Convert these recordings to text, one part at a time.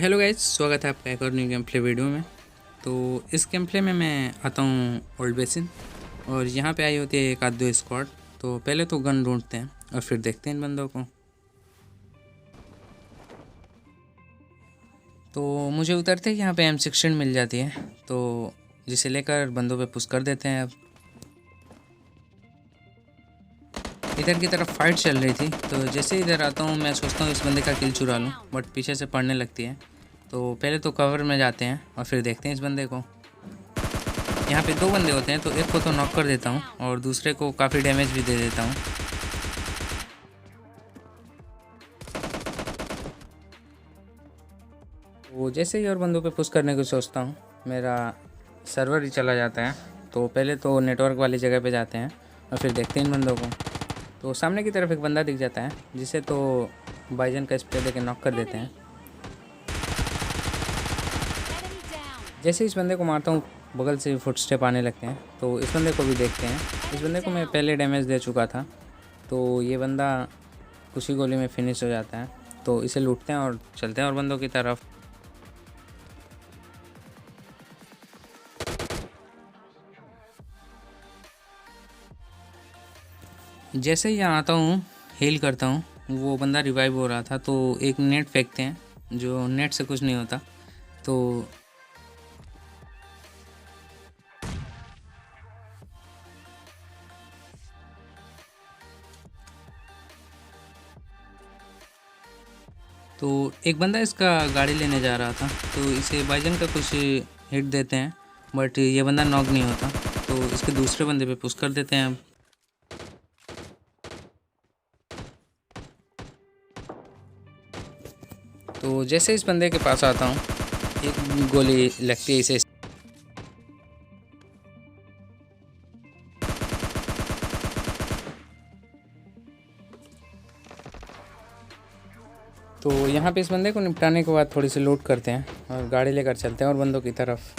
Hello guys, स्वागत है आपका एक और न्यू गेम प्ले वीडियो में। तो इस गेम प्ले में मैं आता हूँ ओल्ड बेसिन और यहाँ पे आई होती है एक आध दो स्क्वाड। तो पहले तो गन ढूंढते हैं और फिर देखते हैं इन बंदों को। तो मुझे उतरते ही यहाँ पे M16 मिल जाती है, तो जिसे लेकर बंदों पे पुश कर देते हैं। अब इधर की तरफ फाइट चल रही थी, तो जैसे इधर आता हूँ मैं सोचता हूँ इस बंदे का किल चुरा लूँ, बट पीछे से पड़ने लगती है। तो पहले तो कवर में जाते हैं और फिर देखते हैं इस बंदे को। यहाँ पे दो बंदे होते हैं, तो एक को तो नॉक कर देता हूँ और दूसरे को काफ़ी डैमेज भी दे देता हूँ। वो जैसे ही और बंदों पे पुश करने की सोचता हूँ, मेरा सर्वर ही चला जाता है। तो पहले तो नेटवर्क वाली जगह पे जाते हैं और फिर देखते हैं इन बंदों को। तो सामने की तरफ एक बंदा दिख जाता है, जिसे तो बाइजन का स्प्रे देके नॉक कर देते हैं। जैसे इस बंदे को मारता हूँ, बगल से फुटस्टेप आने लगते हैं, तो इस बंदे को भी देखते हैं। इस बंदे को मैं पहले डैमेज दे चुका था, तो ये बंदा कुछ ही गोली में फिनिश हो जाता है। तो इसे लूटते हैं और चलते हैं और बंदों की तरफ। जैसे ही यहाँ आता हूँ, हील करता हूँ, वो बंदा रिवाइव हो रहा था, तो एक नेट फेंकते हैं, जो नेट से कुछ नहीं होता। तो एक बंदा इसका गाड़ी लेने जा रहा था, तो इसे बाइजन का कुछ हिट देते हैं, बट ये बंदा नॉक नहीं होता। तो इसके दूसरे बंदे पे पुश कर देते हैं। अब तो जैसे इस बंदे के पास आता हूँ, एक गोली लगती है इसे। तो यहाँ पे इस बंदे को निपटाने के बाद थोड़ी सी लूट करते हैं और गाड़ी लेकर चलते हैं और बंदों की तरफ।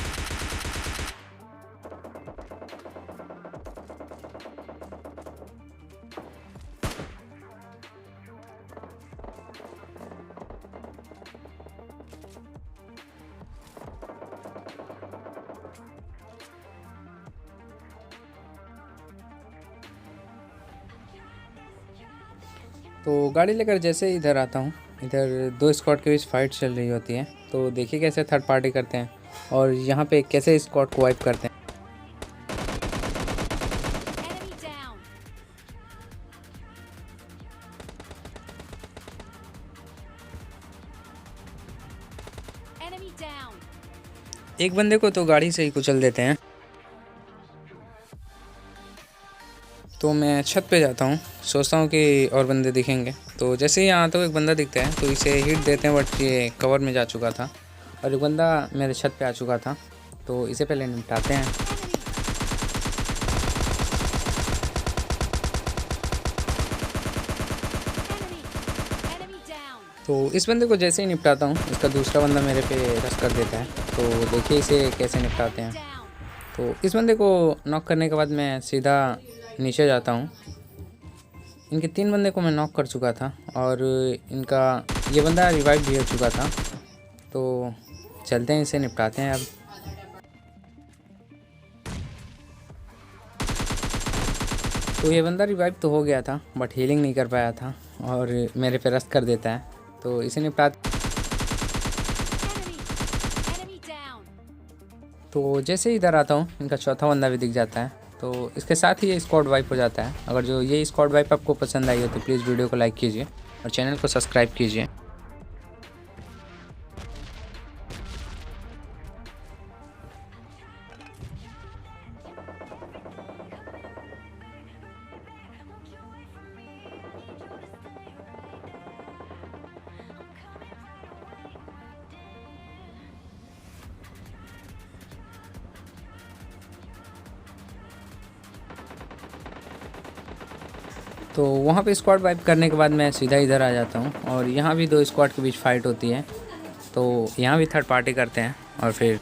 तो गाड़ी लेकर जैसे ही इधर आता हूँ, इधर दो स्क्वाड के बीच फाइट चल रही होती है। तो देखिए कैसे थर्ड पार्टी करते हैं और यहाँ पे कैसे स्क्वाड को वाइप करते हैं। एक बंदे को तो गाड़ी से ही कुचल देते हैं। तो मैं छत पे जाता हूँ, सोचता हूँ कि और बंदे दिखेंगे। तो जैसे ही यहाँ तो एक बंदा दिखता है, तो इसे हिट देते हैं, बट ये कवर में जा चुका था और एक बंदा मेरे छत पे आ चुका था। तो इसे पहले निपटाते हैं। तो इस बंदे को जैसे ही निपटाता हूँ, इसका दूसरा बंदा मेरे पे रश कर देता है। तो देखिए इसे कैसे निपटाते हैं। तो इस बंदे को नॉक करने के बाद मैं सीधा नीचे जाता हूँ। इनके तीन बंदे को मैं नॉक कर चुका था और इनका ये बंदा रिवाइव भी हो चुका था। तो चलते हैं, इसे निपटाते हैं। अब तो ये बंदा रिवाइव तो हो गया था, बट हीलिंग नहीं कर पाया था और मेरे पे रश कर देता है। तो इसे निपटा। तो जैसे ही इधर आता हूँ, इनका चौथा बंदा भी दिख जाता है। तो इसके साथ ही ये स्क्वाड वाइप हो जाता है। अगर जो ये स्क्वाड वाइप आपको पसंद आई हो, तो प्लीज़ वीडियो को लाइक कीजिए और चैनल को सब्सक्राइब कीजिए। तो वहाँ पे स्क्वाड वाइप करने के बाद मैं सीधा इधर आ जाता हूँ और यहाँ भी दो स्क्वाड के बीच फाइट होती है। तो यहाँ भी थर्ड पार्टी करते हैं और फिर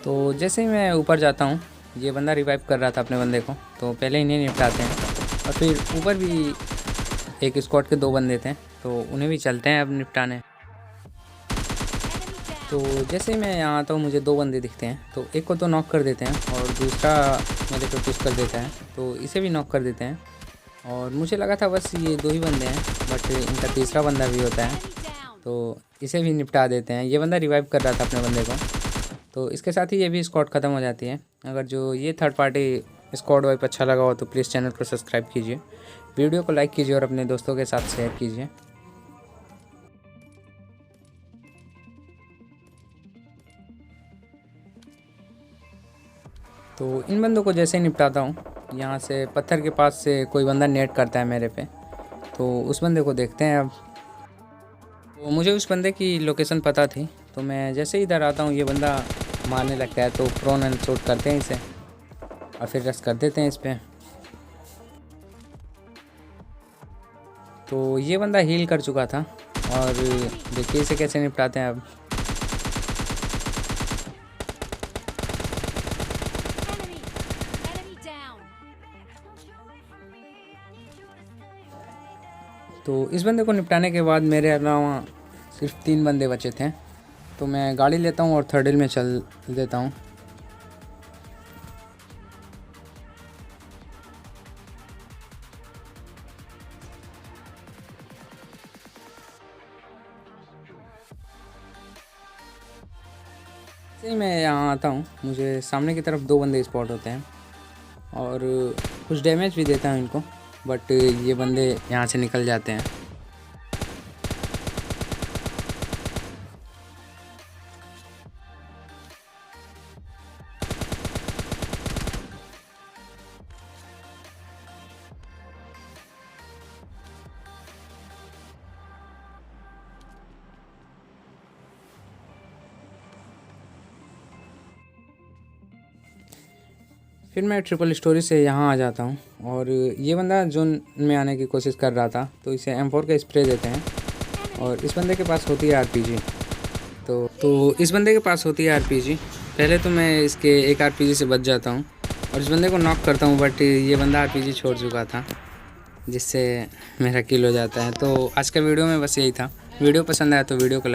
तो जैसे ही मैं ऊपर जाता हूँ, ये बंदा रिवाइव कर रहा था अपने बंदे को, तो पहले इन्हें निपटाते हैं और फिर ऊपर भी एक स्क्वाड के दो बंदे थे, तो उन्हें भी चलते हैं अब निपटाने। तो जैसे ही मैं यहाँ आता हूँ मुझे 2 बंदे दिखते हैं, तो एक को तो नॉक कर देते हैं और दूसरा मेरे पे पुश कर देता है, तो इसे भी नॉक कर देते हैं। और मुझे लगा था बस ये 2 ही बंदे हैं, बट इनका तीसरा बंदा भी होता है, तो इसे भी निपटा देते हैं। ये बंदा रिवाइव कर रहा था अपने बंदे को, तो इसके साथ ही ये भी स्क्वाड ख़त्म हो जाती है। अगर जो ये थर्ड पार्टी स्क्वाड वाइप अच्छा लगा हो तो प्लीज़ चैनल को सब्सक्राइब कीजिए, वीडियो को लाइक कीजिए और अपने दोस्तों के साथ शेयर कीजिए। तो इन बंदों को जैसे ही निपटाता हूँ, यहाँ से पत्थर के पास से कोई बंदा नेट करता है मेरे पे, तो उस बंदे को देखते हैं अब। तो मुझे उस बंदे की लोकेशन पता थी, तो मैं जैसे ही इधर आता हूँ ये बंदा मारने लगता है, तो प्रोन एंड शूट करते हैं इसे और फिर रश कर देते हैं इस पर। तो ये बंदा हील कर चुका था और देखिए इसे कैसे निपटाते हैं अब। तो इस बंदे को निपटाने के बाद मेरे अलावा सिर्फ 3 बंदे बचे थे, तो मैं गाड़ी लेता हूँ और थर्ड हिल में चल देता हूँ। जैसे ही मैं यहाँ आता हूँ मुझे सामने की तरफ 2 बंदे स्पॉट होते हैं और कुछ डैमेज भी देता हूँ इनको, बट ये बंदे यहाँ से निकल जाते हैं। फिर मैं ट्रिपल स्टोरी से यहाँ आ जाता हूँ और ये बंदा जोन में आने की कोशिश कर रहा था, तो इसे M4 का स्प्रे देते हैं और इस बंदे के पास होती है RPG। तो इस बंदे के पास होती है RPG। पहले तो मैं इसके एक RPG से बच जाता हूँ और इस बंदे को नॉक करता हूँ, बट ये बंदा RPG छोड़ चुका था, जिससे मेरा किल हो जाता है। तो आज का वीडियो में बस यही था। वीडियो पसंद आया तो वीडियो को